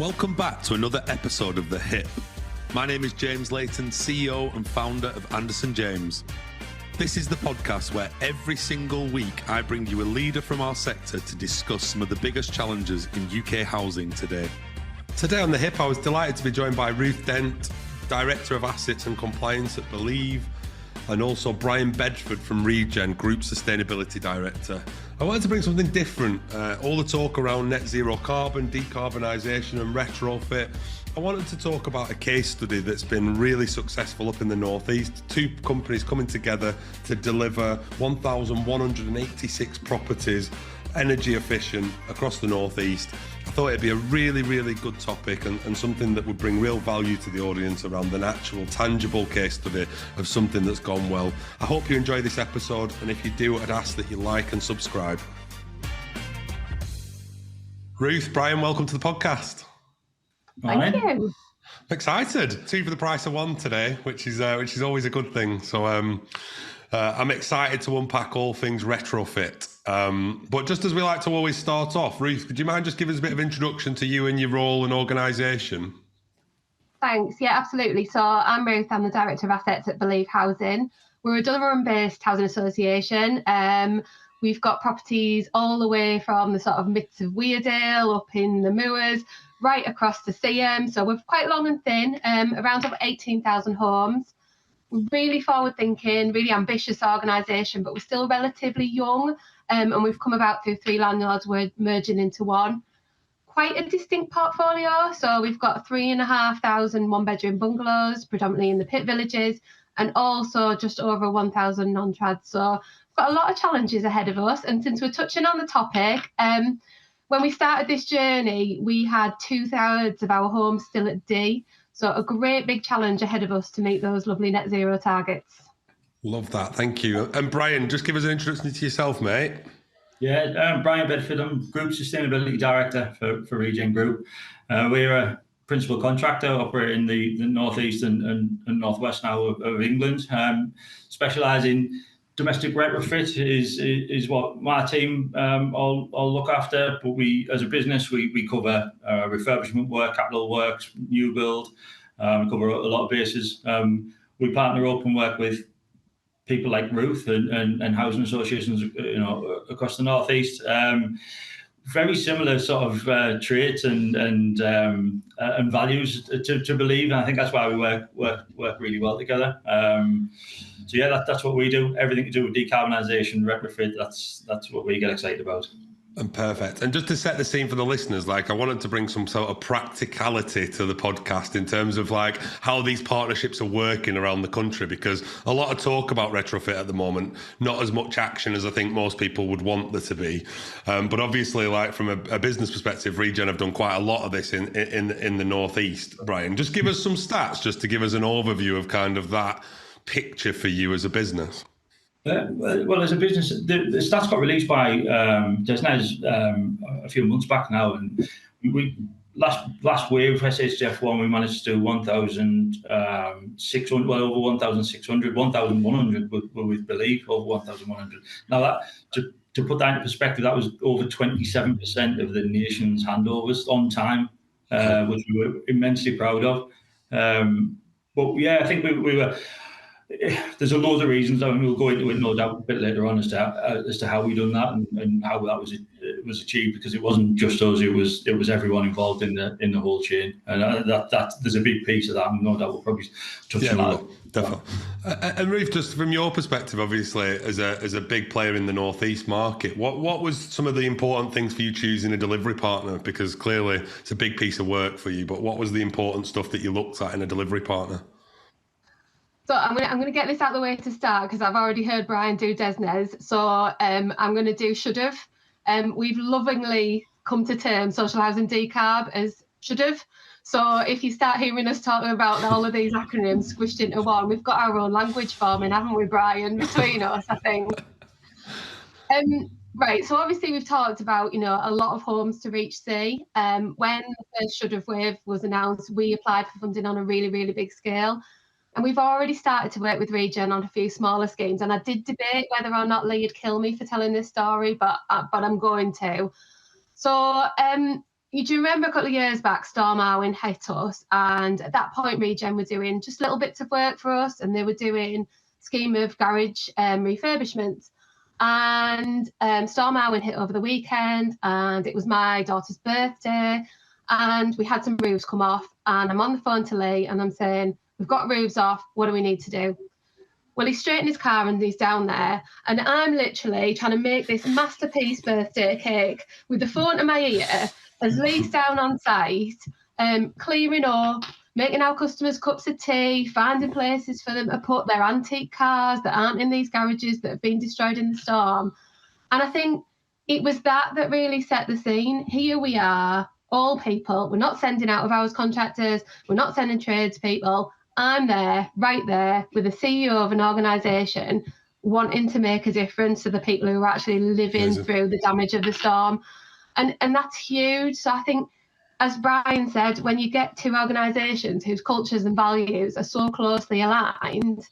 Welcome back to another episode of The Hip. My name is James Layton, CEO and founder of Anderson James. This is the podcast where every single week I bring you a leader from our sector to discuss some of the biggest challenges in UK housing today. Today on The Hip, I was delighted to be joined by Ruth Dent, Director of Assets and Compliance at Believe, and also Brian Bedford from Regen, Group Sustainability Director. I wanted to bring something different. All the talk around net zero carbon, decarbonisation and retrofit. I wanted to talk about a case study that's been really successful up in the Northeast. Two companies coming together to deliver 1,186 properties, energy efficient, across the Northeast. I thought it'd be a really, really good topic and something that would bring real value to the audience around an actual tangible case study of something that's gone well. I hope you enjoy this episode, and if you do, I'd ask that you like and subscribe. Ruth, Brian, welcome to the podcast. Thank you. I'm excited. 2 for the price of 1 today, which is always a good thing. So I'm excited to unpack all things retrofit. But just as we like to always start off, Ruth, would you mind just giving us a bit of introduction to you and your role and organisation? Thanks. Yeah, absolutely. So I'm Ruth. I'm the Director of Assets at Believe Housing. We're a Durham-based housing association. We've got properties all the way from the sort of midst of Weardale up in the Moors, right across to Seaham. So we're quite long and thin, around 18,000 homes. We're really forward-thinking, really ambitious organisation, but we're still relatively young. And we've come about through 3 landlords we're merging into one. Quite a distinct portfolio. So we've got 3,500 one-bedroom bungalows, predominantly in the pit villages, and also just over 1,000 non-trads. So we've got a lot of challenges ahead of us. And since we're touching on the topic, when we started this journey, we had 2/3 of our homes still at D. So a great big challenge ahead of us to meet those lovely net zero targets. Love that. Thank you. And Brian, just give us an introduction to yourself, mate. Yeah, Brian Bedford. I'm Group Sustainability Director for Regen Group. We're a principal contractor operating in the northeast and northwest now of England. Specialise in domestic retrofit is what my team all look after. But we, as a business, we cover refurbishment work, capital works, new build. We cover a lot of bases. We partner up and work with people like Ruth and housing associations, across the northeast. Very similar sort of traits and values to Believe, and I think that's why we work really well together. So yeah, that's what we do. Everything to do with decarbonisation, retrofit. That's what we get excited about. And perfect. And just to set the scene for the listeners, I wanted to bring some sort of practicality to the podcast in terms of how these partnerships are working around the country, because a lot of talk about retrofit at the moment, not as much action as I think most people would want there to be. But obviously, from a business perspective, Regen have done quite a lot of this in the Northeast. Brian, just give us some stats just to give us an overview of kind of that picture for you as a business. Well, as a business, the stats got released by Desnes a few months back now, and we last wave SHF1 we managed to do 1,600, well over 1,600, 1,100 with Believe, over 1,100. Now that to put that into perspective, that was over 27% of the nation's handovers on time, which we were immensely proud of. But yeah, I think we were. There's a lot of reasons, and we'll go into it no doubt a bit later on as to how we done that and how that was achieved, because it wasn't just us; it was everyone involved in the whole chain, and that there's a big piece of that. And no doubt we'll probably touch on that. Definitely. And Ruth, just from your perspective, obviously as a big player in the Northeast market, what was some of the important things for you choosing a delivery partner? Because clearly it's a big piece of work for you, but what was the important stuff that you looked at in a delivery partner? So I'm gonna get this out of the way to start, because I've already heard Brian do Desnes. So I'm gonna do should've. We've lovingly come to term social housing decarb as should've. So if you start hearing us talking about all of these acronyms squished into one, we've got our own language forming, haven't we, Brian, between us, I think. Right, so obviously we've talked about, a lot of homes to reach C. When the first should've wave was announced, we applied for funding on a really, really big scale. And we've already started to work with Regen on a few smaller schemes. And I did debate whether or not Lee'd kill me for telling this story, but I'm going to. So do you remember a couple of years back, Storm Arwen hit us, and at that point, Regen were doing just little bits of work for us, and they were doing scheme of garage refurbishments. And Storm Arwen hit over the weekend, and it was my daughter's birthday, and we had some roofs come off, and I'm on the phone to Lee, and I'm saying, we've got roofs off, what do we need to do? Well, he's straight in his car and he's down there, and I'm literally trying to make this masterpiece birthday cake with the phone to my ear as Lee's down on site, clearing up, making our customers cups of tea, finding places for them to put their antique cars that aren't in these garages that have been destroyed in the storm. And I think it was that really set the scene. Here we are, all people. We're not sending out of hours contractors. We're not sending tradespeople. I'm there, right there, with the CEO of an organisation wanting to make a difference to the people who are actually living through the damage of the storm. And that's huge. So I think, as Brian said, when you get two organisations whose cultures and values are so closely aligned,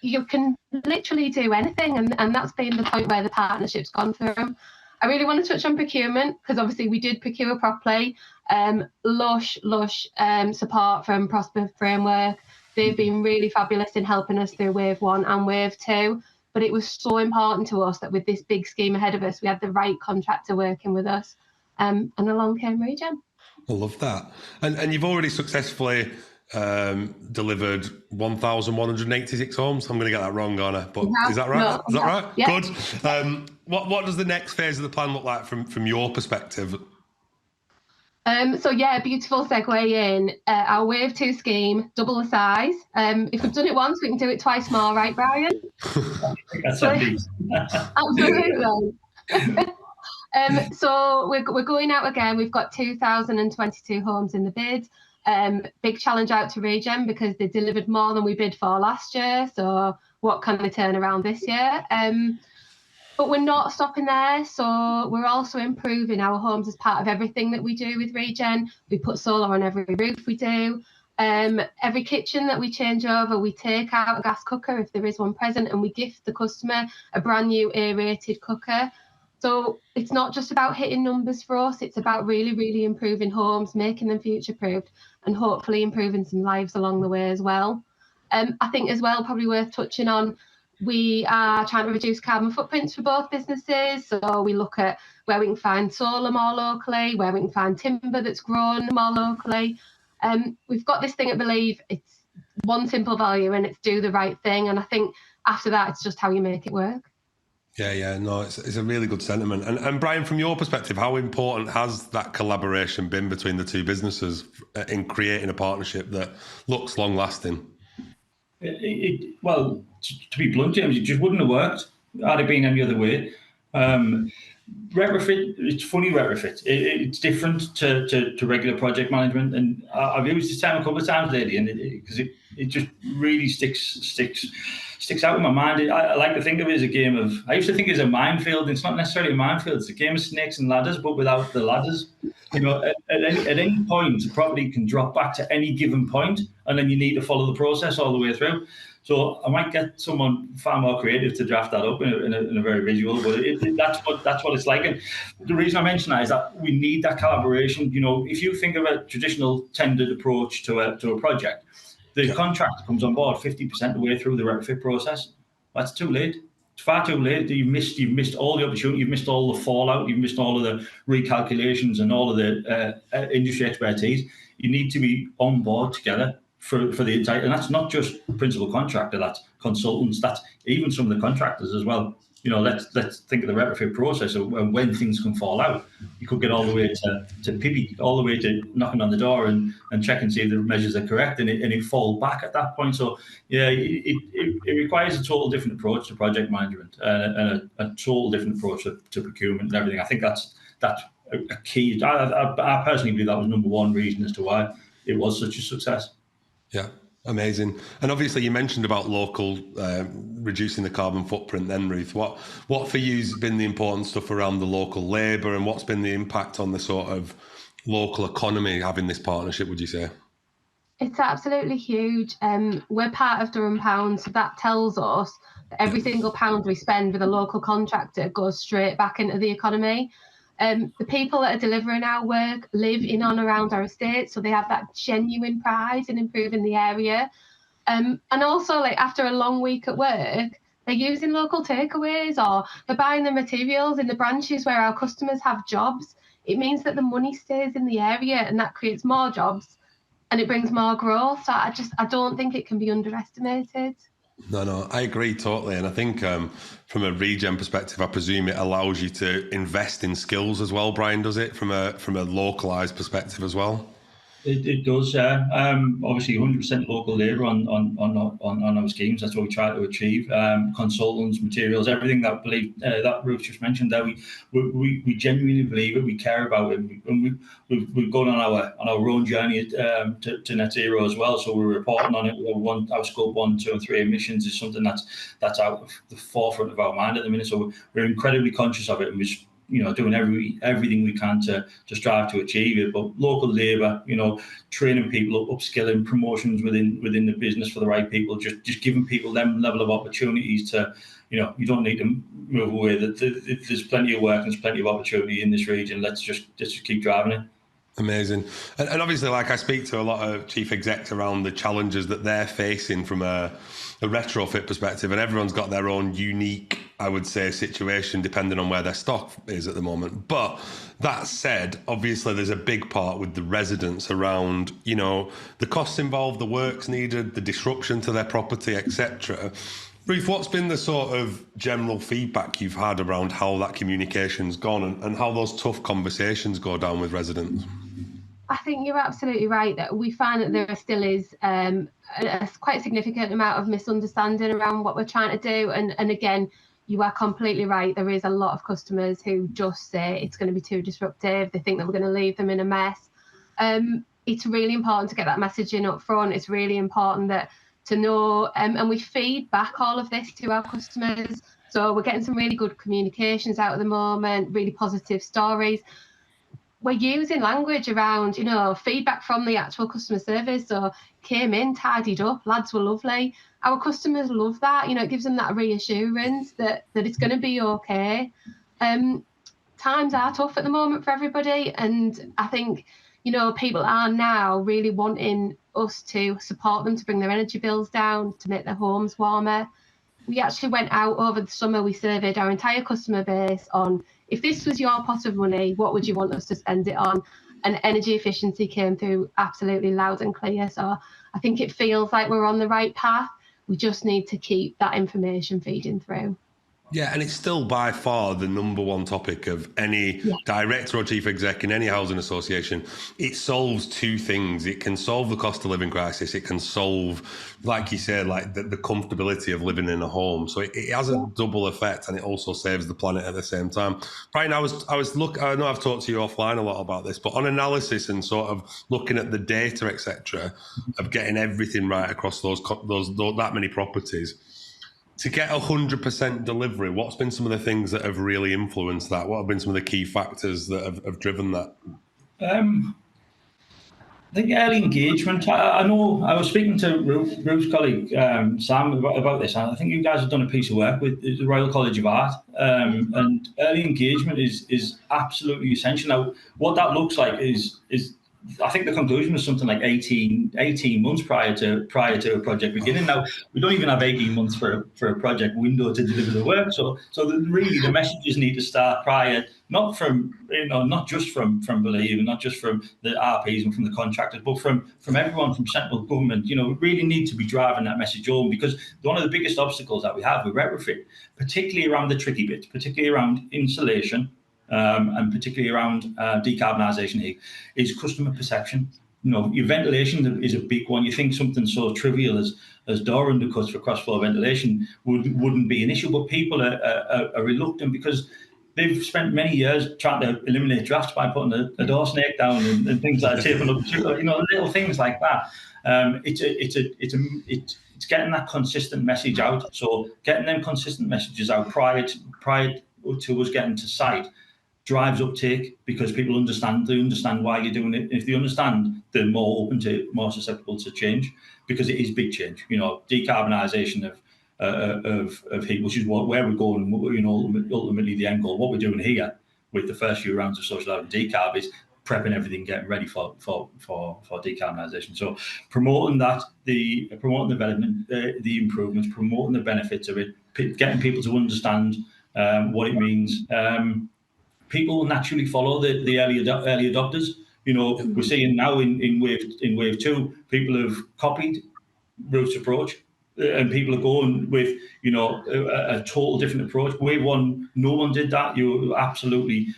you can literally do anything. And that's been the point where the partnership's gone through. I really want to touch on procurement, because obviously we did procure properly. Lush support from Prosper Framework. They've been really fabulous in helping us through wave 1 and wave 2. But it was so important to us that with this big scheme ahead of us, we had the right contractor working with us. And along came Regen. I love that. And you've already successfully delivered 1,186 homes. I'm going to get that wrong, Anna, but is that right? No, is that right? Yeah. Good. What does the next phase of the plan look like from your perspective? Beautiful segue in. Our Wave 2 scheme, double the size. If we've done it once, we can do it twice more, right, Brian? That's absolutely. So we're going out again. We've got 2,022 homes in the bid. Big challenge out to Regen because they delivered more than we bid for last year. So what can they turn around this year? But we're not stopping there. So we're also improving our homes as part of everything that we do with Regen. We put solar on every roof we do. Every kitchen that we change over, we take out a gas cooker if there is one present, and we gift the customer a brand new A-rated cooker. So it's not just about hitting numbers for us, it's about really, really improving homes, making them future-proofed, and hopefully improving some lives along the way as well. I think as well, probably worth touching on, we are trying to reduce carbon footprints for both businesses. So we look at where we can find solar more locally, where we can find timber that's grown more locally. We've got this thing at Believe, it's one simple value, and it's do the right thing. And I think after that, it's just how you make it work. Yeah, no, it's a really good sentiment. And Brian, from your perspective, how important has that collaboration been between the two businesses in creating a partnership that looks long-lasting? Well, to be blunt, James, it just wouldn't have worked had it been any other way. Retrofit, it's funny retrofit. It's different to regular project management, and I've used this term a couple of times lately, and because it just really sticks out in my mind. I like to think of it as a game of. I used to think it as a minefield. It's not necessarily a minefield. It's a game of snakes and ladders, but without the ladders. You know, at any point, a property can drop back to any given point, and then you need to follow the process all the way through. So I might get someone far more creative to draft that up in a very visual, but that's what it's like. And the reason I mention that is that we need that collaboration. You know, if you think of a traditional tendered approach to a project, the contractor comes on board 50% of the way through the retrofit process. That's too late. It's far too late. You've missed all the opportunity. You've missed all the fallout. You've missed all of the recalculations and all of the industry expertise. You need to be on board together for the entire, and that's not just principal contractor. That's consultants. That's even some of the contractors as well. You know, let's think of the retrofit process and when things can fall out. You could get all the way to PIBI, all the way to knocking on the door and check and see if the measures are correct, and it fall back at that point. So yeah, it requires a total different approach to project management and a total different approach to procurement and everything. I think that's a key. I personally believe that was number one reason as to why it was such a success. Yeah. Amazing. And obviously you mentioned about local, reducing the carbon footprint then, Ruth. What for you has been the important stuff around the local labour, and what's been the impact on the sort of local economy having this partnership, would you say? It's absolutely huge. We're part of Durham Pounds, so that tells us that every single pound we spend with a local contractor goes straight back into the economy. The people that are delivering our work live in and around our estate, so they have that genuine pride in improving the area. And also, like, after a long week at work, they're using local takeaways, or they're buying the materials in the branches where our customers have jobs. It means that the money stays in the area, and that creates more jobs, and it brings more growth. So I don't think it can be underestimated. No, I agree totally. And I think from a regen perspective, I presume it allows you to invest in skills as well, Brian, does it, from a localised perspective as well? It does, yeah. Obviously, 100% local labour on our schemes. That's what we try to achieve. Consultants, materials, everything that Ruth just mentioned there. We genuinely believe it. We care about it, and we've gone on our own journey to net zero as well. So we're reporting on it. Our scope 1, 2, and 3 emissions is something that's out of the forefront of our mind at the minute. So we're incredibly conscious of it, and we're doing everything we can to strive to achieve it. But local labour, training people, upskilling, promotions within the business for the right people, just giving people them level of opportunities to, you don't need to move away. There's plenty of work and there's plenty of opportunity in this region. Let's just keep driving it. Amazing. And obviously, like, I speak to a lot of chief execs around the challenges that they're facing from a retrofit perspective, and everyone's got their own unique, I would say, situation depending on where their stock is at the moment. But that said, obviously there's a big part with the residents around, the costs involved, the works needed, the disruption to their property, etc. Ruth, what's been the sort of general feedback you've had around how that communication's gone and how those tough conversations go down with residents? I think you're absolutely right that we find that there still is a quite significant amount of misunderstanding around what we're trying to do. And again, you are completely right. There is a lot of customers who just say it's going to be too disruptive. They think that we're going to leave them in a mess. It's really important to get that messaging up front. It's really important to know, and we feed back all of this to our customers. So we're getting some really good communications out at the moment, really positive stories. We're using language around, feedback from the actual customer service. So came in, tidied up, lads were lovely. Our customers love that. It gives them that reassurance that it's going to be okay. Times are tough at the moment for everybody. And I think, people are now really wanting us to support them to bring their energy bills down, to make their homes warmer. We actually went out over the summer, we surveyed our entire customer base on, if this was your pot of money, what would you want us to spend it on? And energy efficiency came through absolutely loud and clear. So I think it feels like we're on the right path. We just need to keep that information feeding through. Yeah, and it's still by far the number one topic of any director or chief exec in any housing association. It solves two things. It can solve the cost of living crisis. It can solve, like you said, like the comfortability of living in a home. So it has a double effect, and it also saves the planet at the same time. Brian, I know I've talked to you offline a lot about this, but on analysis and sort of looking at the data, etc., of getting everything right across those that many properties. To get 100% delivery, what's been some of the things that have really influenced that? What have been some of the key factors that have driven that? I think early engagement. I know I was speaking to Ruth's colleague, Sam, about this. And I think you guys have done a piece of work with the Royal College of Art. And early engagement is absolutely essential. Now, what that looks like is I think the conclusion was something like 18 months prior to a project beginning. Now, we don't even have 18 months for a project window to deliver the work. So really the messages need to start prior, not just from Believe and not just from the RPs and from the contractors, but from everyone, from central government. We really need to be driving that message home, because one of the biggest obstacles that we have with retrofit, particularly around the tricky bits, particularly around insulation, and particularly around decarbonisation, is customer perception. Your ventilation is a big one. You think something so trivial as door undercuts for cross-floor ventilation wouldn't be an issue, but people are reluctant because they've spent many years trying to eliminate drafts by putting a door snake down and things like taping up, little things like that. It's getting that consistent message out. So getting them consistent messages out prior to us getting to site drives uptake, because people understand why you're doing it. If they understand, they're more susceptible to change, because it is big change. Decarbonisation of heat, which is where we're going, and ultimately the end goal. What we're doing here, with the first few rounds of social housing decarb is prepping everything, getting ready for decarbonisation. So promoting the development, the improvements, promoting the benefits of it, getting people to understand what it means. People will naturally follow the early adopters. We're seeing now in wave 2, people have copied Ruth's approach, and people are going with a total different approach. Wave 1, no one did that. You were absolutely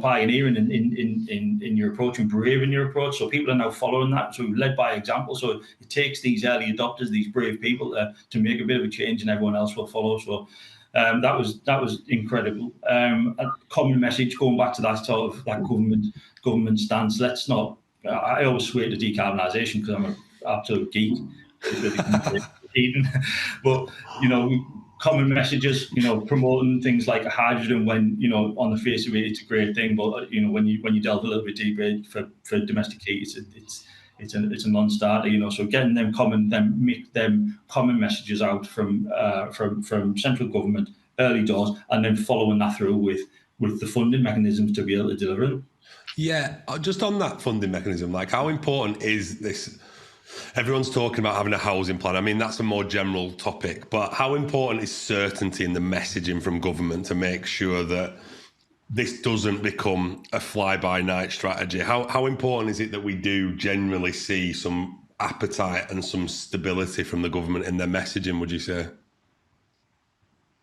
pioneering in your approach and brave in your approach. So people are now following that. So led by example. So it takes these early adopters, these brave people, to make a bit of a change, and everyone else will follow. So that was incredible. A common message, going back to that sort of that government stance. Let's not. I always swear to decarbonisation because I'm an absolute geek. But common messages, promoting things like hydrogen when on the face of it it's a great thing, but when you delve a little bit deeper for domestic heat, it's a non-starter. So getting make them common messages out from central government early doors, and then following that through with the funding mechanisms to be able to deliver it. Yeah, just on that funding mechanism, like how important is this? Everyone's talking about having a housing plan. I mean, that's a more general topic, but how important is certainty in the messaging from government to make sure that this doesn't become a fly-by-night strategy? How important is it that we do generally see some appetite and some stability from the government in their messaging, would you say?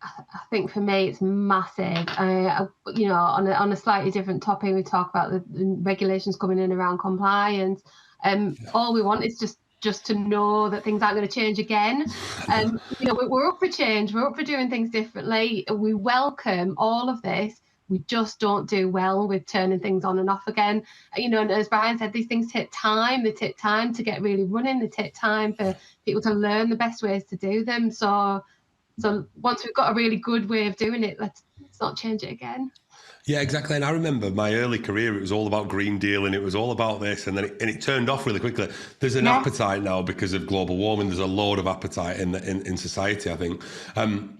I think for me it's massive. On a slightly different topic, we talk about the regulations coming in around compliance. All we want is just to know that things aren't going to change again. We're up for change. We're up for doing things differently. We welcome all of this. We just don't do well with turning things on and off again. And as Brian said, these things take time. They take time to get really running. They take time for people to learn the best ways to do them. So once we've got a really good way of doing it, let's not change it again. Yeah, exactly. And I remember my early career, it was all about Green Deal and it was all about this. And then it turned off really quickly. There's an appetite now because of global warming. There's a load of appetite in society, I think.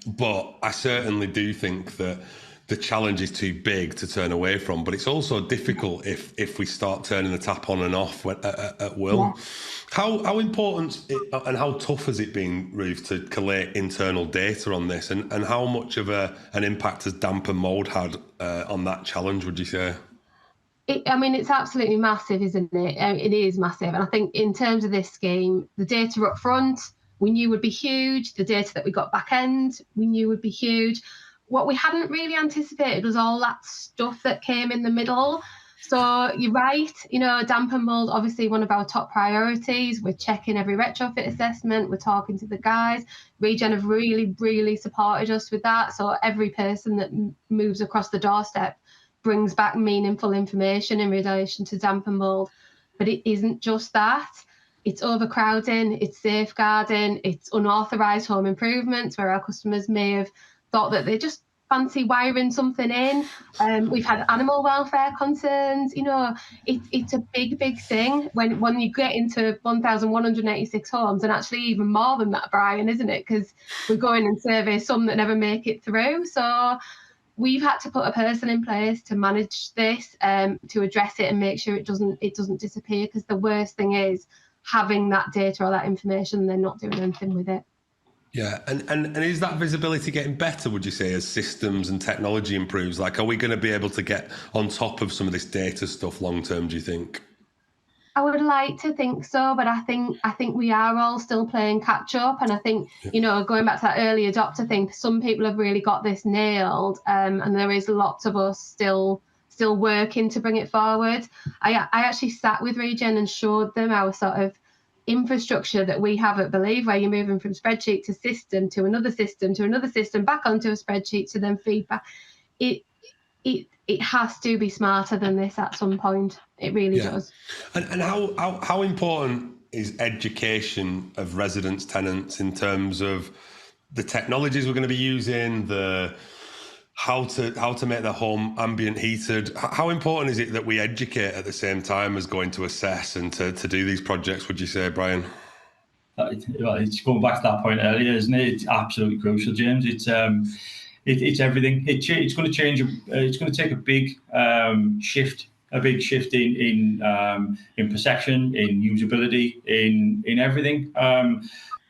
But I certainly do think that the challenge is too big to turn away from. But it's also difficult if we start turning the tap on and off at will. Yeah. How important and how tough has it been, Ruth, to collate internal data on this? And how much of an impact has damp and mould had on that challenge, would you say? It's absolutely massive, isn't it? It is massive. And I think in terms of this scheme, the data up front, we knew would be huge. The data that we got back end, we knew would be huge. What we hadn't really anticipated was all that stuff that came in the middle. So you're right, damp and mould, obviously one of our top priorities. We're checking every retrofit assessment. We're talking to the guys. Regen have really, really supported us with that. So every person that moves across the doorstep brings back meaningful information in relation to damp and mould. But it isn't just that. It's overcrowding, it's safeguarding, it's unauthorised home improvements where our customers may have thought that they just fancy wiring something in. We've had animal welfare concerns. It's a big thing when you get into 1,186 homes, and actually even more than that, Brian, isn't it? Because we go in and survey some that never make it through. So we've had to put a person in place to manage this, to address it and make sure it doesn't disappear. Because the worst thing is having that data or that information and then not doing anything with it. Yeah, and is that visibility getting better, would you say, as systems and technology improves? Like, are we going to be able to get on top of some of this data stuff long term, do you think? I would like to think so, but I think we are all still playing catch up. And I think, going back to that early adopter thing, some people have really got this nailed, and there is lots of us still working to bring it forward. I actually sat with Regen and showed them our sort of infrastructure that we have at Believe, where you're moving from spreadsheet to system to another system to another system back onto a spreadsheet to then feedback. It has to be smarter than this at some point. It really does. And how important is education of residents, tenants, in terms of the technologies we're going to be using, the how to make the home ambient heated? How important is it that we educate at the same time as going to assess and to do these projects, would you say, Brian? It's going back to that point earlier, isn't it? It's absolutely crucial, James. It's it's everything. It's going to change. It's going to take a big shift. A big shift in perception, in usability, in everything.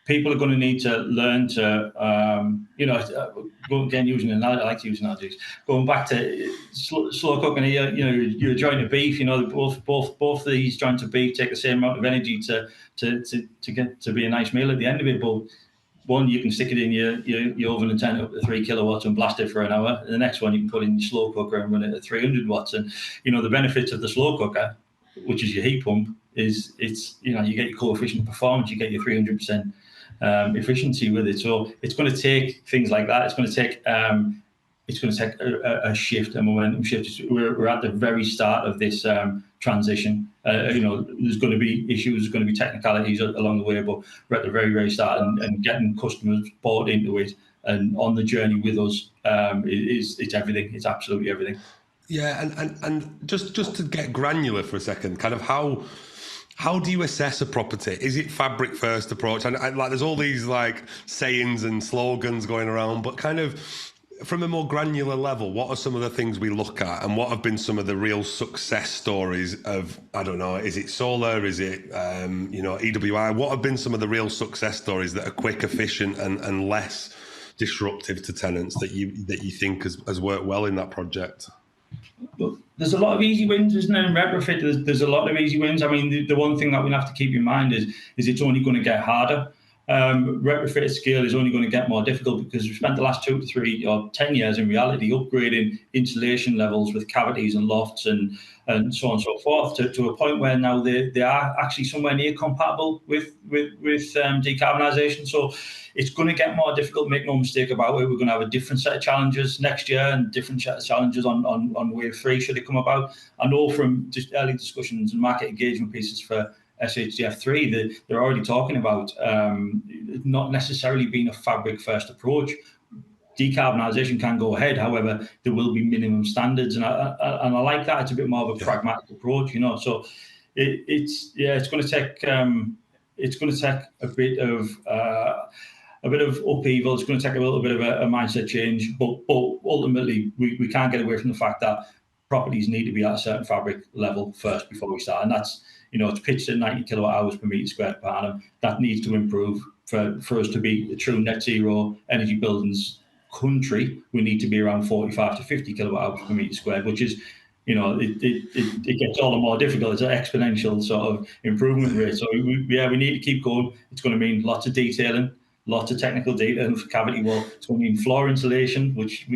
People are going to need to learn to, again, using analogy, I like to use analogies. Going back to slow cooking, you're a joint of beef. Both of these joints of beef take the same amount of energy to get to be a nice meal at the end of it. But one, you can stick it in your oven and turn it up to 3 kilowatts and blast it for an hour. And the next one, you can put it in your slow cooker and run it at 300 watts. And the benefits of the slow cooker, which is your heat pump, is you get your coefficient of performance, you get your 300% efficiency with it. So it's going to take things like that. It's going to take a shift, a momentum shift. We're at the very start of this transition. There's going to be issues, there's going to be technicalities along the way, but we're at the very, very start, and getting customers bought into it and on the journey with us it's everything. It's absolutely everything. Yeah, and just to get granular for a second, kind of how do you assess a property? Is it fabric first approach? And like, there's all these like sayings and slogans going around, but kind of from a more granular level, what are some of the things we look at, and what have been some of the real success stories of, I don't know, is it solar, is it EWI? What have been some of the real success stories that are quick, efficient, and less disruptive to tenants that you think has worked well in that project? Well, there's a lot of easy wins, isn't there? In retrofit, there's a lot of easy wins. I mean, the one thing that we have to keep in mind is it's only going to get harder. Retrofit at scale is only going to get more difficult because we've spent the last 2 to 3 or 10 years in reality upgrading insulation levels with cavities and lofts and so on and so forth to a point where now they are actually somewhere near compatible with decarbonisation. So it's going to get more difficult, make no mistake about it. We're going to have a different set of challenges next year and different set of challenges on wave 3 should it come about. I know from just early discussions and market engagement pieces for SHDF3, they're already talking about not necessarily being a fabric first approach. Decarbonisation can go ahead, however, there will be minimum standards, and I like that. It's a bit more of a pragmatic approach, So it's going to take a bit of upheaval. It's going to take a little bit of a mindset change, but ultimately we can't get away from the fact that properties need to be at a certain fabric level first before we start, and that's it's pitched at 90 kilowatt hours per metre squared per annum. That needs to improve for us to be a true net zero energy buildings country. We need to be around 45 to 50 kilowatt hours per metre squared, which is, it gets all the more difficult. It's an exponential sort of improvement rate. So we need to keep going. It's going to mean lots of detailing, lots of technical detailing for cavity wall. It's going to mean floor insulation, which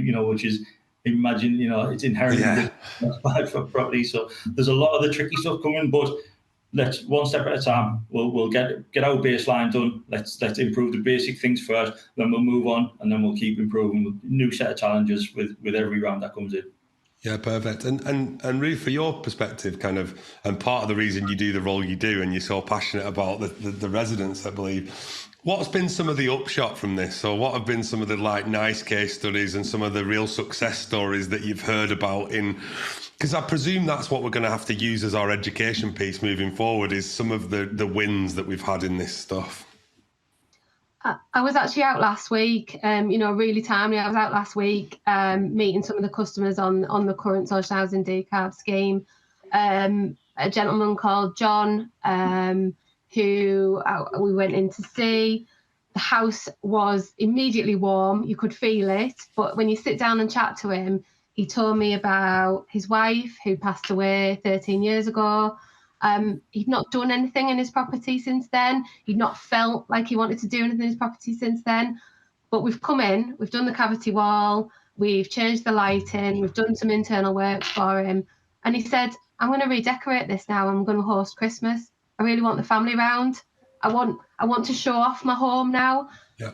is, imagine, it's inherently bad for property. So there's a lot of the tricky stuff coming, but let's one step at a time. We'll get our baseline done. Let's improve the basic things first, then we'll move on, and then we'll keep improving with new set of challenges with every round that comes in. Yeah, perfect. And Ruth, for your perspective, kind of, and part of the reason you do the role you do, and you're so passionate about the residents, I believe, what's been some of the upshot from this? Or what have been some of the nice case studies and some of the real success stories that you've heard about because I presume that's what we're going to have to use as our education piece moving forward, is some of the wins that we've had in this stuff. I was actually out last week, really timely. I was out last week meeting some of the customers on the current social housing decarb scheme. A gentleman called John, who we went in to see. The house was immediately warm. You could feel it. But when you sit down and chat to him, he told me about his wife who passed away 13 years ago. He'd not done anything in his property since then. He'd not felt like he wanted to do anything in his property since then. But we've come in, we've done the cavity wall, we've changed the lighting, we've done some internal work for him. And he said, I'm going to redecorate this now. I'm going to host Christmas. I really want the family round. I want to show off my home now. Yeah.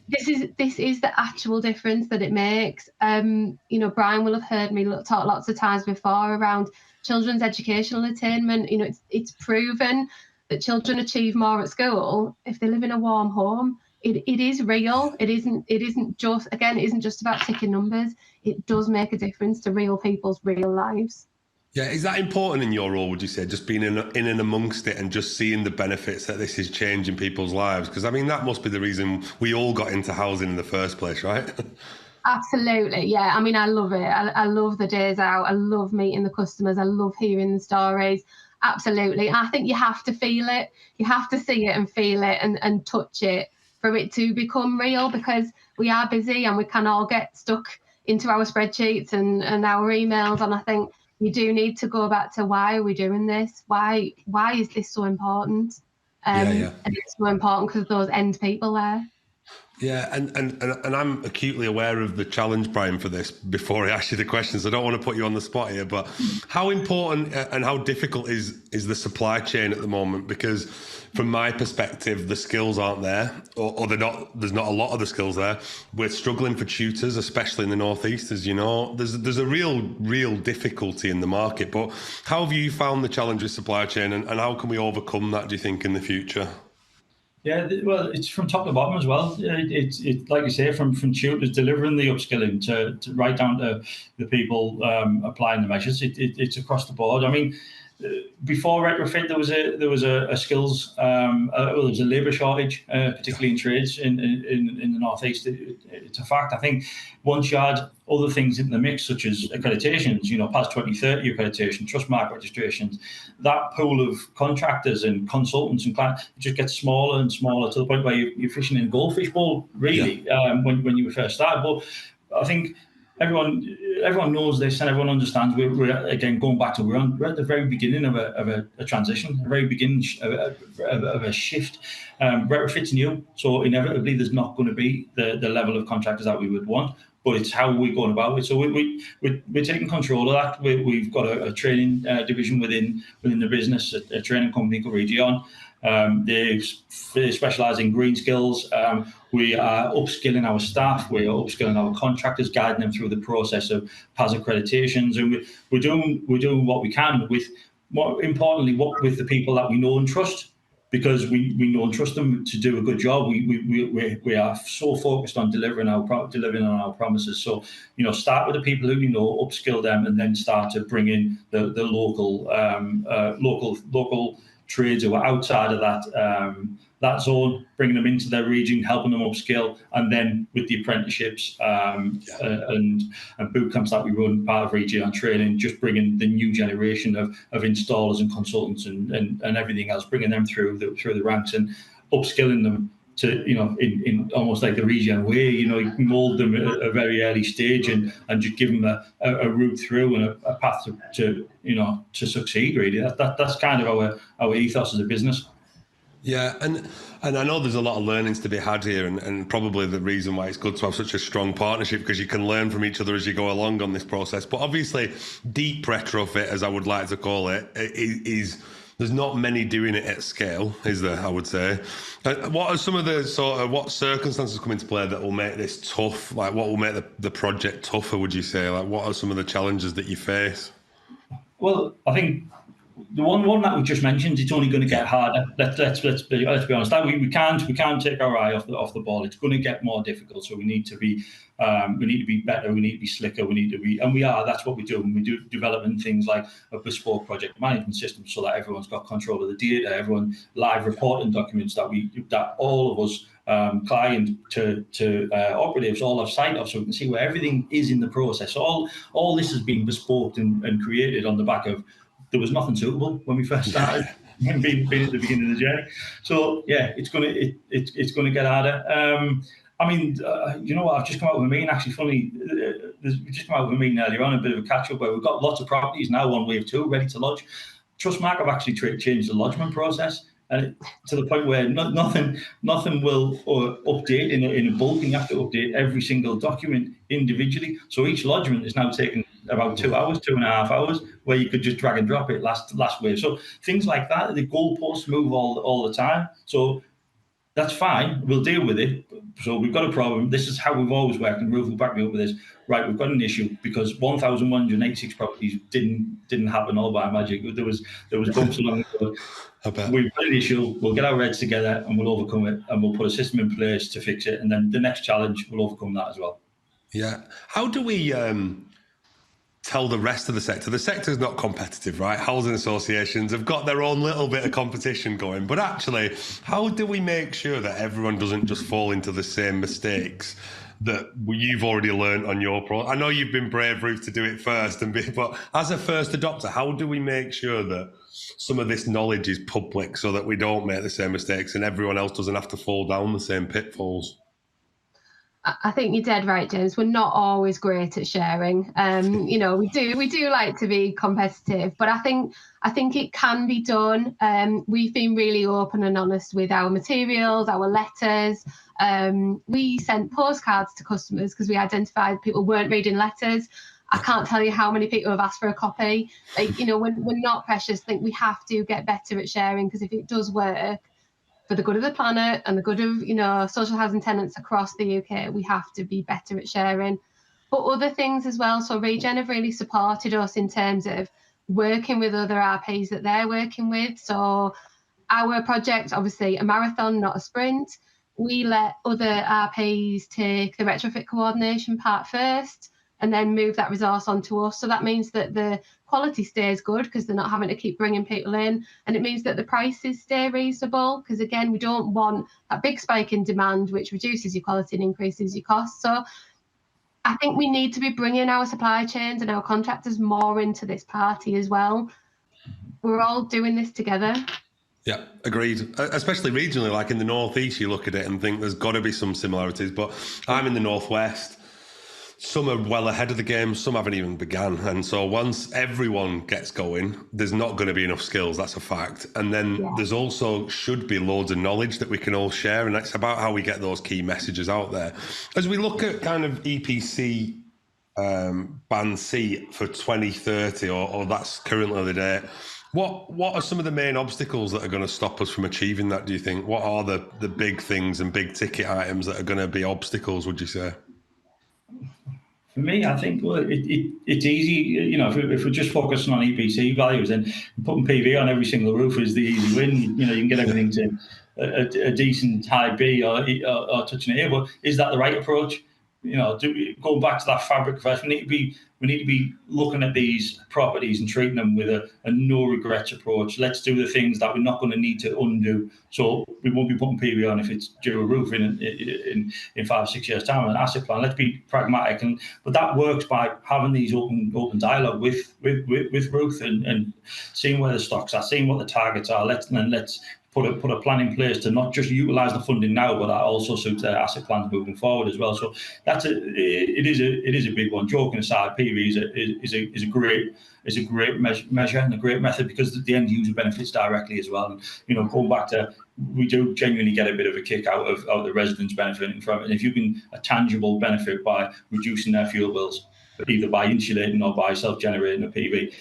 This is the actual difference that it makes. Brian will have heard me talk lots of times before around children's educational attainment. It's proven that children achieve more at school if they live in a warm home. It is real. It isn't just about ticking numbers. It does make a difference to real people's real lives. Yeah, is that important in your role, would you say, just being in and amongst it and just seeing the benefits that this is changing people's lives? Because, I mean, that must be the reason we all got into housing in the first place, right? Absolutely, yeah. I mean, I love it. I love the days out. I love meeting the customers. I love hearing the stories. Absolutely. And I think you have to feel it. You have to see it and feel it and touch it for it to become real, because we are busy and we can all get stuck into our spreadsheets and our emails. And I think you do need to go back to, why are we doing this? Why is this so important? And it's so important because of those end people there. Yeah, and I'm acutely aware of the challenge, Brian, for this before I ask you the questions. I don't want to put you on the spot here, but how important and how difficult is the supply chain at the moment? Because from my perspective, the skills aren't there, or they're not. There's not a lot of the skills there. We're struggling for tutors, especially in the Northeast, as you know. There's a real difficulty in the market. But how have you found the challenge with supply chain, and how can we overcome that, do you think, in the future? Yeah, well, it's from top to bottom as well. It's like you say, from tutors delivering the upskilling to right down to the people applying the measures. It's across the board. I mean, before retrofit, there was a skills. There was a labour shortage, particularly in trades in the Northeast. It's a fact. I think once you add other things in the mix, such as accreditations, past 2030 accreditation, trust mark registrations, that pool of contractors and consultants and clients just gets smaller and smaller, to the point where you're fishing in a goldfish bowl, really, when you first started. But I think everyone knows this, and everyone understands. We're again going back to we're at the very beginning of a transition, a very beginning of a shift. Retrofit's new, so inevitably there's not going to be the level of contractors that we would want. But it's how we're going about it. So we're taking control of that. We've got a training division within the business, a training company called Regeneration. They specialise in green skills. We are upskilling our staff. We are upskilling our contractors, guiding them through the process of PAS accreditations, and we're doing what we can with, more importantly, with the people that we know and trust. Because we know and trust them to do a good job. We are so focused on delivering on our promises. So start with the people who you know, upskill them, and then start to bring in the local trades who are outside of that zone, bringing them into their region, helping them upskill, and then with the apprenticeships and boot camps that we run, part of Regen training, just bringing the new generation of installers and consultants and everything else, bringing them through the ranks and upskilling them to, in almost like the Regen way. You can mold them at a very early stage and just give them a route through and a path to succeed. Really, that's kind of our ethos as a business. Yeah, and I know there's a lot of learnings to be had here, and probably the reason why it's good to have such a strong partnership, because you can learn from each other as you go along on this process. But obviously, deep retrofit, as I would like to call it, is there's not many doing it at scale, is there? I would say. What are some of the what circumstances come into play that will make this tough? Like, what will make the project tougher? Would you say? Like, what are some of the challenges that you face? Well, I think the one that we just mentioned, it's only going to get harder. Let's be honest. We can't take our eye off the ball. It's going to get more difficult. So we need to be better. We need to be slicker. And we are. That's what we do. And we do developing things like a bespoke project management system, so that everyone's got control of the data. Everyone live reporting documents that all of us, client to operatives, all have sight of, so we can see where everything is in the process. All this has been bespoke and created on the back of, there was nothing suitable when we first started, being at the beginning of the journey. So yeah, it's gonna get harder. I mean, you know what? I've just come out with a meeting. Actually, funny, we just come out with a meeting earlier on, a bit of a catch up, where we've got lots of properties now on wave 2 ready to lodge. Trustmark have actually changed the lodgement process, and to the point where nothing will update in a bulk, and you have to update every single document individually. So each lodgement is now taking about 2 hours, 2.5 hours, where you could just drag and drop it last wave. So things like that, the goalposts move all the time. So that's fine, we'll deal with it. So we've got a problem. This is how we've always worked, and Ruth will back me up with this. Right, we've got an issue because 1,186 properties didn't happen all by magic. There was bumps along the road. We've got an issue. We'll get our heads together and we'll overcome it, and we'll put a system in place to fix it. And then the next challenge, we'll overcome that as well. Yeah. How do we tell the rest of the sector? The sector's not competitive, right? Housing associations have got their own little bit of competition going, but actually, how do we make sure that everyone doesn't just fall into the same mistakes that you've already learned on your pro? I know you've been brave, Ruth, to do it first, but as a first adopter, how do we make sure that some of this knowledge is public so that we don't make the same mistakes and everyone else doesn't have to fall down the same pitfalls? I think you're dead right, James. We're not always great at sharing. We do like to be competitive, but I think it can be done. We've been really open and honest with our materials, our letters. We sent postcards to customers because we identified people weren't reading letters. I can't tell you how many people have asked for a copy. When we're not precious, I think we have to get better at sharing, because if it does work for the good of the planet and the good of, social housing tenants across the UK, we have to be better at sharing. But other things as well. So Regen have really supported us in terms of working with other RPs that they're working with. So our project, obviously a marathon, not a sprint. We let other RPs take the retrofit coordination part first and then move that resource onto us. So that means that the quality stays good because they're not having to keep bringing people in. And it means that the prices stay reasonable, because, again, we don't want that big spike in demand, which reduces your quality and increases your costs. So I think we need to be bringing our supply chains and our contractors more into this party as well. We're all doing this together. Yeah, agreed. Especially regionally, like in the Northeast, you look at it and think there's got to be some similarities. But I'm in the Northwest. Some are well ahead of the game, some haven't even begun. And so once everyone gets going, there's not going to be enough skills, that's a fact. And then there's also should be loads of knowledge that we can all share. And it's about how we get those key messages out there. As we look at kind of EPC Band C for 2030, or that's currently the date, what are some of the main obstacles that are going to stop us from achieving that, do you think? What are the big things and big ticket items that are going to be obstacles, would you say? For me, I think it's easy. If we're just focusing on EPC values, then putting PV on every single roof is the easy win. You can get everything to a decent high B or touching it. But is that the right approach? Going back to that fabric first, we need to be looking at these properties and treating them with a no regrets approach. Let's do the things that we're not going to need to undo. So we won't be putting PV on if it's due a roof in 5 or 6 years' time. An asset plan. Let's be pragmatic, but that works by having these open dialogue with Ruth and seeing where the stocks are, seeing what the targets are. Let's put a plan in place to not just utilise the funding now, but that also suits their asset plans moving forward as well. So it is a big one. Joking aside, PV is a great measure and a great method, because the end user benefits directly as well. And going back to, we do genuinely get a bit of a kick out of the residents benefiting from it. And if you can a tangible benefit by reducing their fuel bills, either by insulating or by self-generating a PV,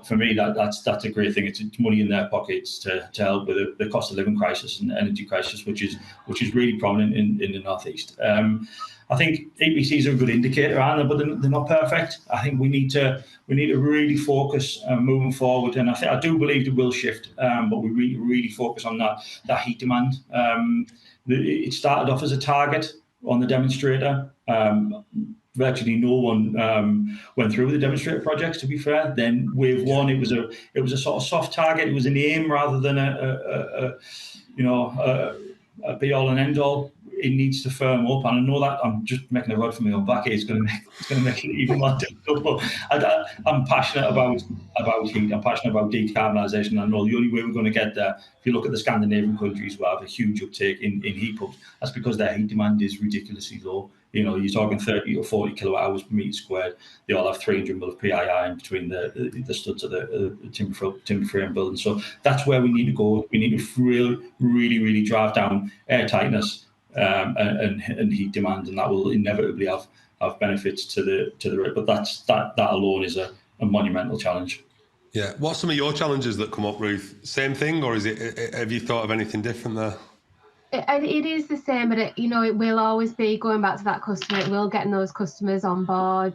for me, that's a great thing. It's money in their pockets to help with the cost of living crisis and energy crisis, which is really prominent in the Northeast. I think EPCs are a good indicator, aren't they? But they're not perfect. I think we need to really focus moving forward, and I do believe it will shift. But we really focus on that heat demand. It started off as a target on the demonstrator. Virtually no one went through with the demonstrator projects, to be fair. Then wave one, it was a sort of soft target. It was an aim rather than a be all and end all. It needs to firm up, and I know that I'm just making a rod for my own back here. It's going to make it even more difficult. But I'm passionate about heat. I'm passionate about decarbonisation. I know the only way we're going to get there, if you look at the Scandinavian countries who have a huge uptake in heat pumps, that's because their heat demand is ridiculously low. You're talking 30 or 40 kilowatt hours per metre squared. They all have 300 mil of PII in between the studs of the timber frame building. So that's where we need to go. We need to really drive down air tightness and heat demand, and that will inevitably have benefits to the but that alone is a monumental challenge. Yeah. What's some of your challenges that come up, Ruth? Same thing, or have you thought of anything different there? It is the same, but it will always be going back to that customer. It will getting those customers on board.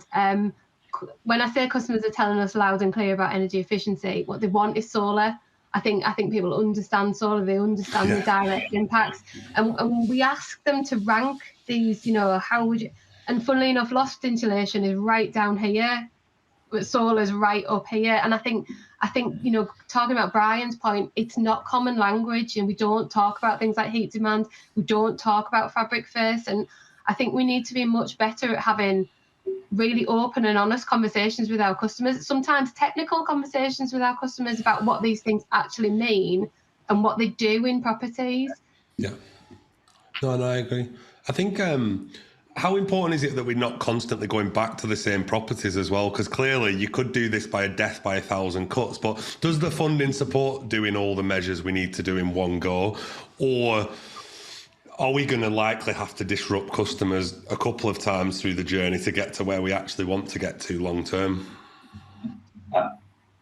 When I say customers are telling us loud and clear about energy efficiency, what they want is solar. I think people understand solar. They understand the direct impacts, and we ask them to rank these. How would you? And funnily enough, loft insulation is right down here, but solar's right up here. And I think talking about Brian's point, it's not common language, and we don't talk about things like heat demand. We don't talk about fabric first, and I think we need to be much better at having really open and honest conversations with our customers, sometimes technical conversations with our customers about what these things actually mean and what they do in properties. Yeah. No, I agree. I think how important is it that we're not constantly going back to the same properties as well? Because clearly you could do this by a death by 1,000 cuts, but does the funding support doing all the measures we need to do in one go? Or are we going to likely have to disrupt customers a couple of times through the journey to get to where we actually want to get to long term?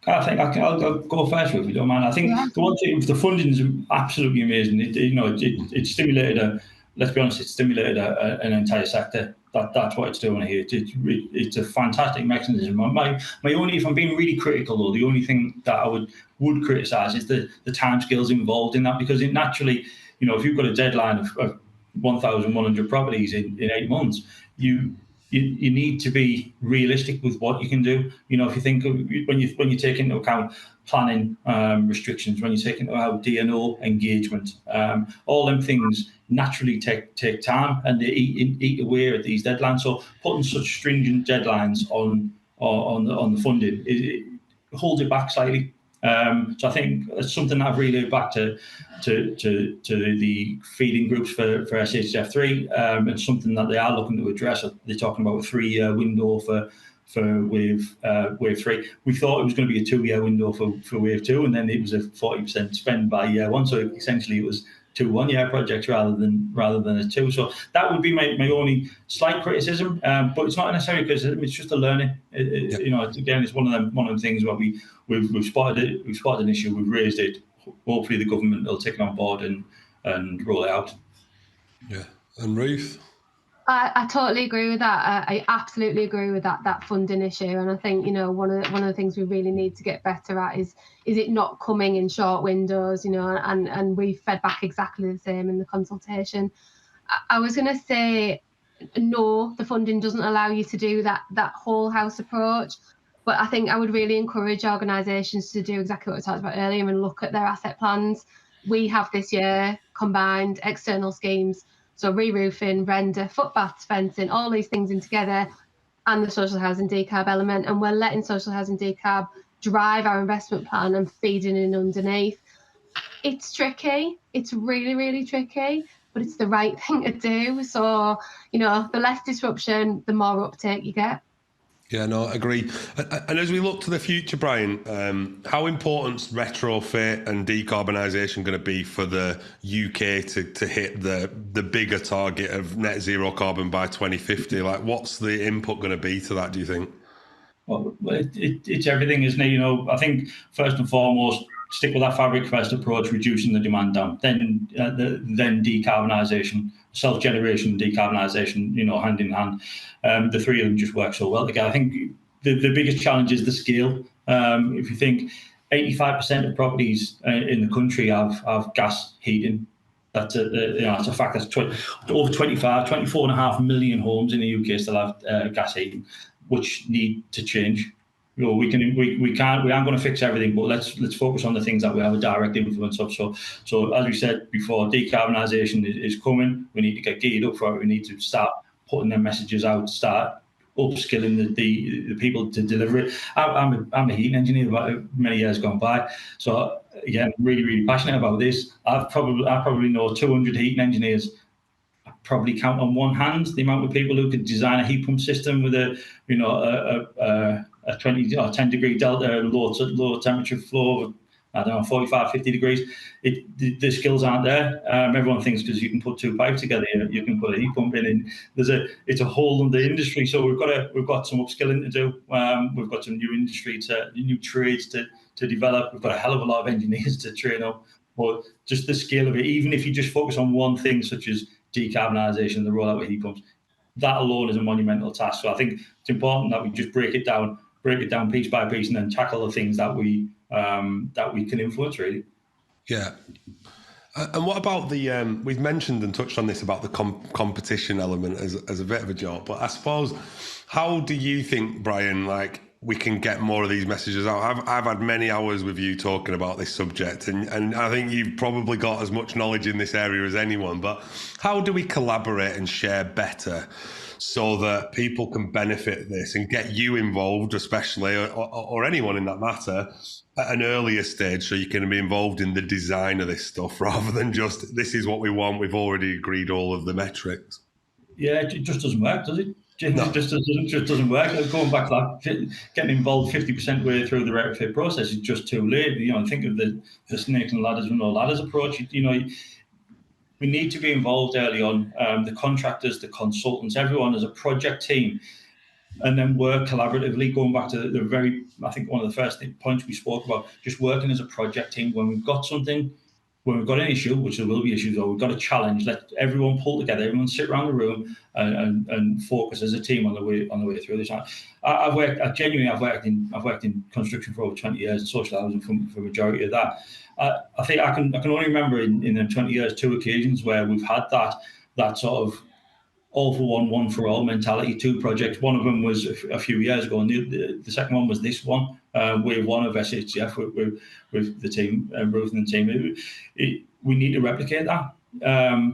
I think I'll go first if you don't mind. I think the one thing with the funding is absolutely amazing. It stimulated let's be honest, it stimulated an entire sector. That's what it's doing here. It's a fantastic mechanism. My only, if I'm being really critical though, the only thing that I would criticise is the timescales involved in that, because it naturally, if you've got a deadline of 1,100 properties in 8 months, you need to be realistic with what you can do. If you think of, when you take into account planning restrictions, when you take into account DNO engagement, all them things naturally take time and they eat away at these deadlines. So putting such stringent deadlines on the funding, it holds it back slightly. So I think it's something that I've relayed back to the feeding groups for SHF3, and something that they are looking to address. They're talking about a 3-year window for wave 3. We thought it was going to be a 2-year window for wave 2, and then it was a 40% spend by year 1. So essentially it was 2 1-year projects rather than a 2. So that would be my only slight criticism, but it's not necessarily because it's just a learning. Again, it's one of them things where we've spotted it, we've spotted an issue, we've raised it. Hopefully the government will take it on board and roll it out. Yeah. And Ruth? I totally agree with that. I absolutely agree with that funding issue, and I think one of the things we really need to get better at is it not coming in short windows, and we fed back exactly the same in the consultation. I was going to say no, the funding doesn't allow you to do that whole house approach, but I think I would really encourage organisations to do exactly what we talked about earlier and look at their asset plans. We have this year combined external schemes. So re-roofing, render, footbaths, fencing, all these things in together, and the social housing decarb element. And we're letting social housing decarb drive our investment plan and feeding in underneath. It's tricky. It's really, really tricky, but it's the right thing to do. So, the less disruption, the more uptake you get. Yeah, no, I agree. And as we look to the future, Brian, how important is retrofit and decarbonisation going to be for the UK to hit the bigger target of net zero carbon by 2050? Like, what's the input going to be to that, do you think? Well, it's everything, isn't it? I think first and foremost, stick with that fabric first approach, reducing the demand down, then decarbonisation, self-generation, decarbonisation, hand in hand. The three of them just work so well together. I think the biggest challenge is the scale. If you think 85% of properties in the country have gas heating, that's a fact. That's over 24.5 million homes in the UK still have gas heating, which need to change. We aren't going to fix everything, but let's focus on the things that we have a direct influence of. So as we said before, decarbonisation is coming. We need to get geared up for it. We need to start putting their messages out, start upskilling the people to deliver it. I'm a heating engineer, many years gone by. So again, really, really passionate about this. I probably know 200 heating engineers. I probably count on one hand the amount of people who could design a heat pump system with a 20 or 10 degree delta, low temperature flow of, I don't know, 45, 50 degrees. The skills aren't there. Everyone thinks because you can put 2 pipes together, you can put a heat pump in, and it's a hole in the industry. So we've got some upskilling to do. We've got some new trades to develop. We've got a hell of a lot of engineers to train up. But just the scale of it, even if you just focus on one thing such as decarbonisation, the rollout of heat pumps, that alone is a monumental task. So I think it's important that we just break it down piece by piece, and then tackle the things that we can influence, really. Yeah. And what about we've mentioned and touched on this about the competition element as a bit of a joke, but I suppose, how do you think, Brian, like, we can get more of these messages out. I've had many hours with you talking about this subject, and I think you've probably got as much knowledge in this area as anyone, but how do we collaborate and share better so that people can benefit this and get you involved, especially, or anyone in that matter, at an earlier stage, so you can be involved in the design of this stuff rather than just, this is what we want, we've already agreed all of the metrics? Yeah, it just doesn't work, does it? No. It just doesn't work. Going back to that, getting involved 50% way through the retrofit process is just too late. Think of the snake and ladders with no ladders approach. We need to be involved early on. The contractors, the consultants, everyone as a project team, and then work collaboratively. Going back to I think one of the first points we spoke about, just working as a project team. When we've got something, when we've got an issue, which there will be issues, or we've got a challenge, let everyone pull together, everyone sit around the room and focus as a team on the way through this. I've worked in construction for over 20 years, and social housing for the majority of that. I think I can only remember in the 20 years 2 occasions where we've had that sort of all for one for all mentality. 2 projects. One of them was a few years ago, and the second one was this one. Wave 1 of SHGF with the team, Ruth and the team. We need to replicate that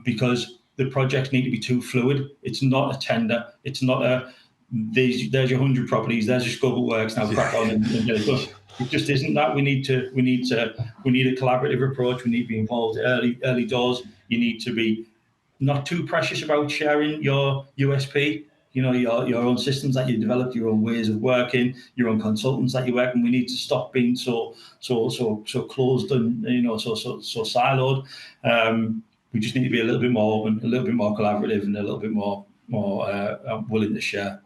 because the projects need to be too fluid. It's not a tender. It's not there's your 100 properties. There's your scope of works. Now crack on and get it done. It just isn't that. We need a collaborative approach. We need to be involved early doors. You need to be not too precious about sharing your USP, your own systems that you developed, your own ways of working, your own consultants that you work, and we need to stop being so closed and so siloed. We just need to be a little bit more open, a little bit more collaborative, and a little bit more willing to share.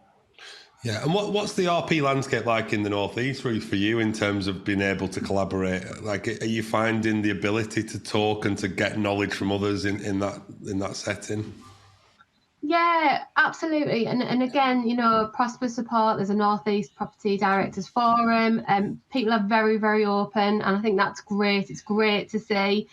Yeah, and what's the RP landscape like in the Northeast, Ruth, for you in terms of being able to collaborate? Like, are you finding the ability to talk and to get knowledge from others in that setting? Yeah, absolutely. And again, Prosper support, there's a Northeast Property Directors Forum, people are very, very open, and I think that's great. It's great to see.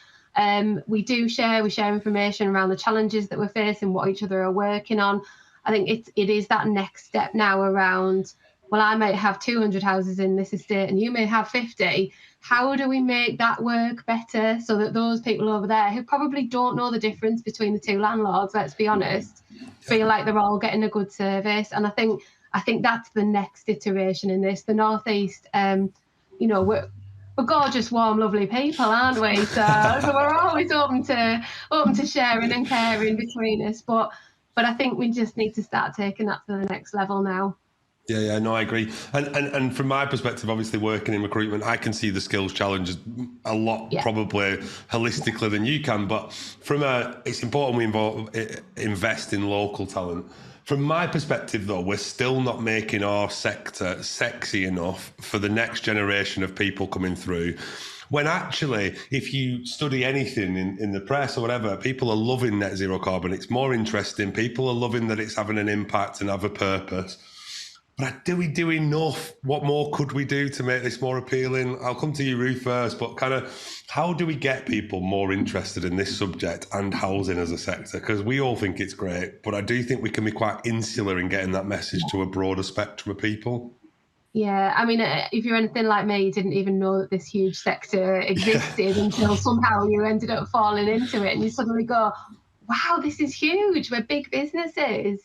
We share information around the challenges that we're facing, what each other are working on. I think it is that next step now around, well, I might have 200 houses in this estate and you may have 50. How do we make that work better so that those people over there who probably don't know the difference between the 2 landlords, let's be honest, feel like they're all getting a good service? And I think that's the next iteration in this. The Northeast, we're gorgeous, warm, lovely people, aren't we? So we're always open to sharing and caring between us. But I think we just need to start taking that to the next level now. Yeah, no, I agree. And from my perspective, obviously working in recruitment, I can see the skills challenges a lot, probably holistically than you can. But it's important we invest in local talent. From my perspective, though, we're still not making our sector sexy enough for the next generation of people coming through. When actually, if you study anything in the press or whatever, people are loving net zero carbon. It's more interesting. People are loving that it's having an impact and have a purpose. But do we do enough? What more could we do to make this more appealing? I'll come to you, Ruth, first, but kind of how do we get people more interested in this subject and housing as a sector? Because we all think it's great, but I do think we can be quite insular in getting that message to a broader spectrum of people. Yeah, I mean, if you're anything like me, you didn't even know that this huge sector existed until somehow you ended up falling into it and you suddenly go, wow, this is huge. We're big businesses.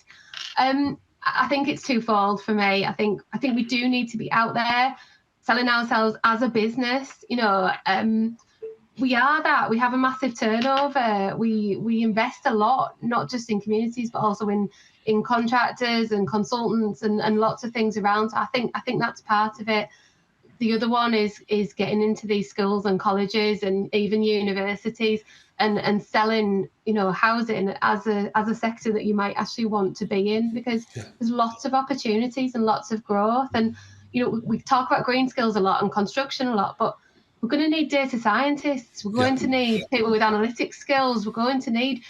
I think it's twofold for me. I think we do need to be out there selling ourselves as a business. We are that. We have a massive turnover. We invest a lot, not just in communities, but also in contractors and consultants and lots of things around. So I think that's part of it. The other one is getting into these schools and colleges and even universities and selling, housing as a sector that you might actually want to be in, because there's lots of opportunities and lots of growth. And, we talk about green skills a lot and construction a lot, but we're going to need data scientists. We're going to need people with analytics skills. We're going to need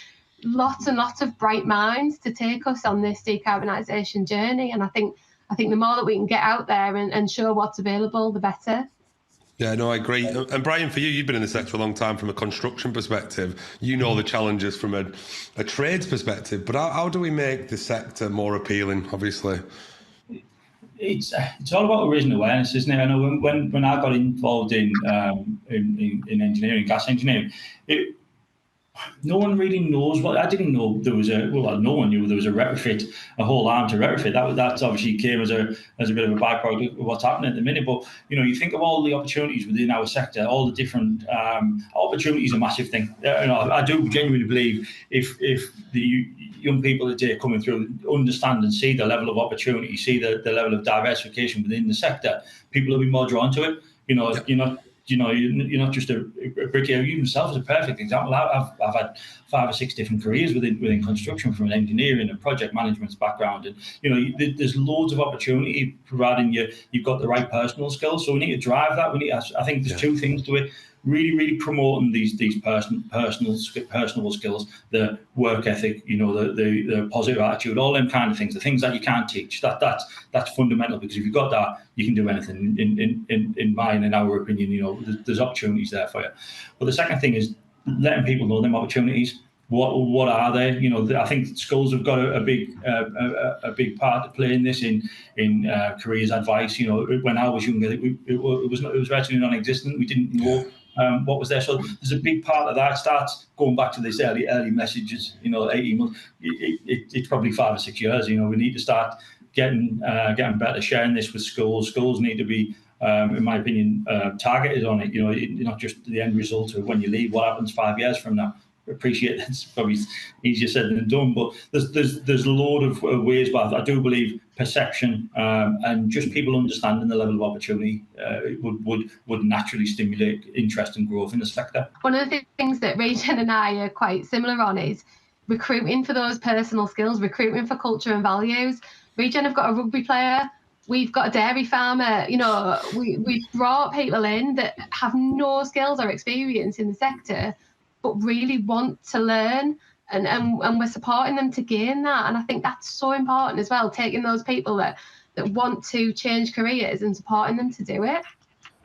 lots and lots of bright minds to take us on this decarbonisation journey. And I think the more that we can get out there and show what's available, the better. Yeah, no, I agree. And Brian, for you, you've been in the sector for a long time from a construction perspective. You know the challenges from a trades perspective, but how do we make the sector more appealing, obviously? it's all about raising awareness, isn't it? I know when I got involved in engineering, gas engineering, no one really knows what. I didn't know there was no one knew there was a retrofit, a whole arm to retrofit. That obviously came as a bit of a byproduct of what's happening at the minute. But you think of all the opportunities within our sector, all the different opportunities, a massive thing. I do genuinely believe if the young people that are coming through understand and see the level of opportunity, see the level of diversification within the sector, people will be more drawn to it. You're not just a bricklayer. You yourself is a perfect example. I've had 5 or 6 different careers within construction, from an engineering and project management background, and there's loads of opportunity providing you've got the right personal skills. So we need to drive that. I think there's 2 things to it. Really promoting these personal skills, the work ethic, the positive attitude, all them kind of things, the things that you can't teach. That's fundamental, because if you've got that, you can do anything. In our opinion, there's opportunities there for you. But the second thing is letting people know them opportunities. What are they? I think schools have got a big part to play in this, in careers advice. When I was younger, it was virtually non-existent. We didn't know what was there. So there's a big part of that. It starts going back to this early messages. 18 months. It's probably 5 or 6 years. We need to start getting better, sharing this with schools. Schools need to be, in my opinion, targeted on it. Not just the end result of when you leave. What happens 5 years from now? Appreciate that's probably easier said than done, but there's a lot of ways. But I do believe perception and just people understanding the level of opportunity would naturally stimulate interest and growth in the sector. One of the things that Regen and I are quite similar on is recruiting for those personal skills, recruiting for culture and values. Regen have got a rugby player. We've got a dairy farmer. We've brought people in that have no skills or experience in the sector, but really want to learn, and we're supporting them to gain that. And I think that's so important as well, taking those people that want to change careers and supporting them to do it.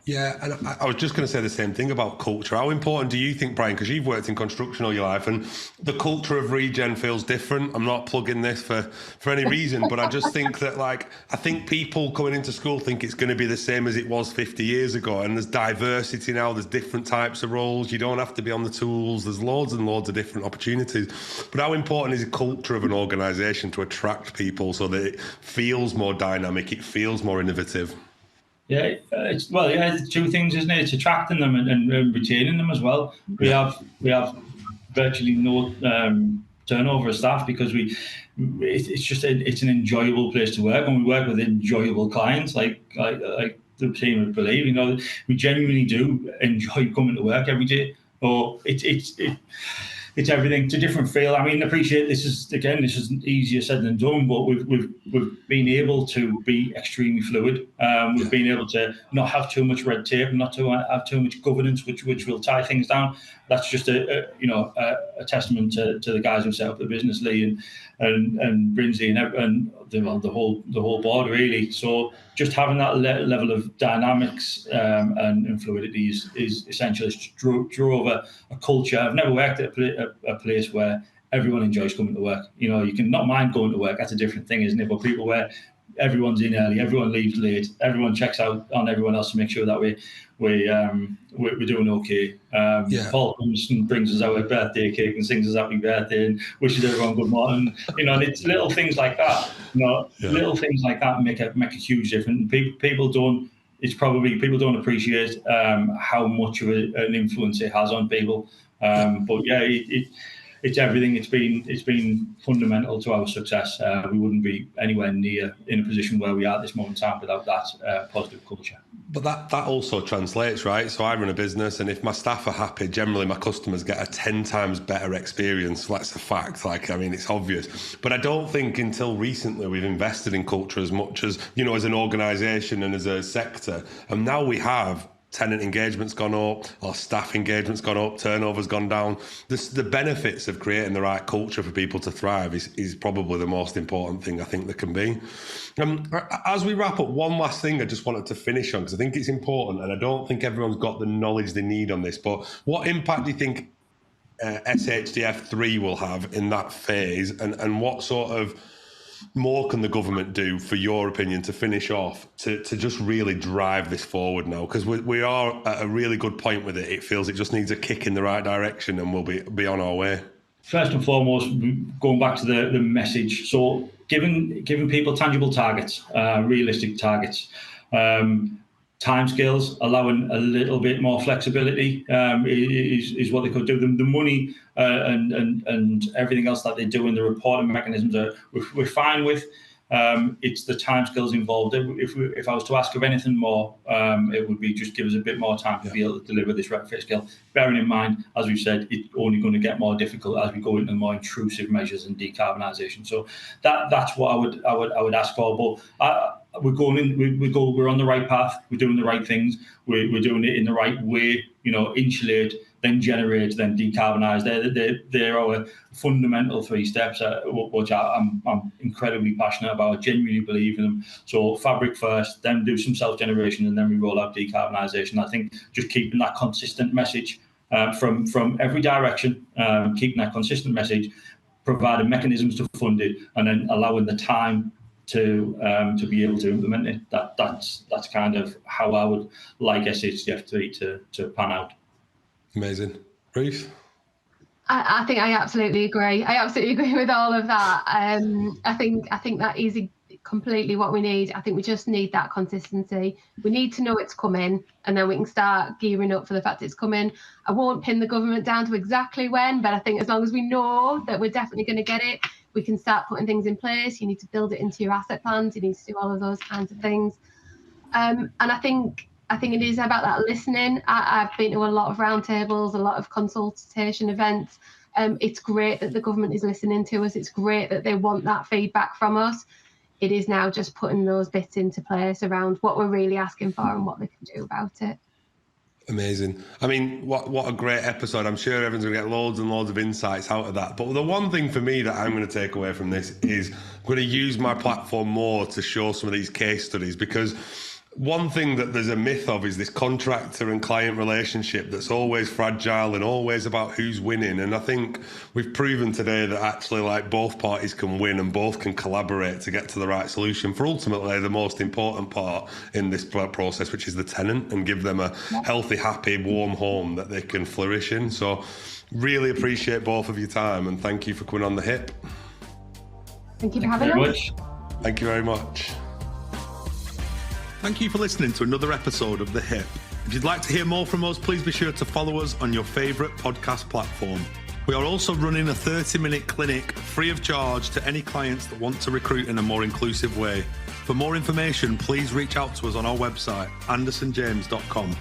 Yeah, and I was just going to say the same thing about culture. How important do you think, Brian, because you've worked in construction all your life, and the culture of Regen feels different. I'm not plugging this for any reason, but I just think that, I think people coming into school think it's going to be the same as it was 50 years ago, and there's diversity now, there's different types of roles, you don't have to be on the tools, there's loads and loads of different opportunities. But how important is the culture of an organisation to attract people so that it feels more dynamic, it feels more innovative? Yeah, it's 2 things, isn't it? It's attracting them and retaining them as well. We have virtually no turnover of staff, because it's an enjoyable place to work, and we work with enjoyable clients like the team would believe. We genuinely do enjoy coming to work every day. Or it's everything. It's a different feel. I mean, appreciate this is easier said than done, but we've been able to be extremely fluid. We've been able to not have too much red tape, not to have too much governance, which will tie things down. That's just a testament to the guys who set up the business, Lee and Brinsley and the whole board, really. So just having that level of dynamics and fluidity is essential. It's drove a culture. I've never worked at a place where everyone enjoys coming to work. You can not mind going to work. That's a different thing, isn't it? But people where everyone's in early, everyone leaves late, everyone checks out on everyone else to make sure that we're doing okay. Paul comes and brings us our birthday cake and sings us happy birthday and wishes everyone good morning. And it's little things like that. Little things like that make a huge difference. People don't appreciate how much of an influence it has on people. But it's everything. It's been fundamental to our success. We wouldn't be anywhere near in a position where we are at this moment in time without that positive culture. But that also translates, right? So I run a business, and if my staff are happy, generally my customers get a 10 times better experience. That's a fact. It's obvious. But I don't think until recently we've invested in culture as much as, as an organisation and as a sector. And now we have. Tenant engagement's gone up, or staff engagement's gone up, turnover's gone down. The benefits of creating the right culture for people to thrive is probably the most important thing I think there can be. As we wrap up, one last thing I just wanted to finish on, because I think it's important, and I don't think everyone's got the knowledge they need on this, but what impact do you think SHDF3 will have in that phase, and what sort of more can the government do, for your opinion, to finish off, to just really drive this forward now? Because we are at a really good point with it. It feels it just needs a kick in the right direction and we'll be on our way. First and foremost, going back to the message, so giving people tangible targets, realistic targets, timescales, allowing a little bit more flexibility is what they could do. The money and everything else that they do in the reporting mechanisms we're fine with. It's the timescales involved. If I was to ask of anything more, it would be just give us a bit more time to be able to deliver this retrofit scale. Bearing in mind, as we've said, it's only going to get more difficult as we go into more intrusive measures and decarbonisation. So that's what I would ask for. But we're on the right path. We're doing the right things. We're doing it in the right way. Insulate, then generate, then decarbonise. They're our fundamental 3 steps, which I'm incredibly passionate about. I genuinely believe in them. So fabric first, then do some self-generation, and then we roll out decarbonisation. I think just keeping that consistent message from every direction, keeping that consistent message, providing mechanisms to fund it, and then allowing the time to be able to implement it. That's kind of how I would like SHDF3 to pan out. Amazing. Ruth? I think I absolutely agree. I absolutely agree with all of that. I think that is completely what we need. I think we just need that consistency. We need to know it's coming, and then we can start gearing up for the fact it's coming. I won't pin the government down to exactly when, but I think as long as we know that we're definitely going to get it, we can start putting things in place. You need to build it into your asset plans. You need to do all of those kinds of things. And I think it is about that listening. I've been to a lot of roundtables, a lot of consultation events. It's great that the government is listening to us. It's great that they want that feedback from us. It is now just putting those bits into place around what we're really asking for and what they can do about it. Amazing. I mean, what a great episode. I'm sure everyone's going to get loads and loads of insights out of that. But the one thing for me that I'm going to take away from this is I'm going to use my platform more to show some of these case studies, because one thing that there's a myth of is this contractor and client relationship that's always fragile and always about who's winning. And I think we've proven today that actually, like, both parties can win and both can collaborate to get to the right solution for ultimately the most important part in this process, which is the tenant, and give them a healthy, happy, warm home that they can flourish in. So really appreciate both of your time, and thank you for coming on The Hip. Thank you for having us. Thank you very much. Thank you for listening to another episode of The Hip. If you'd like to hear more from us, please be sure to follow us on your favourite podcast platform. We are also running a 30-minute clinic free of charge to any clients that want to recruit in a more inclusive way. For more information, please reach out to us on our website, andersonjames.com.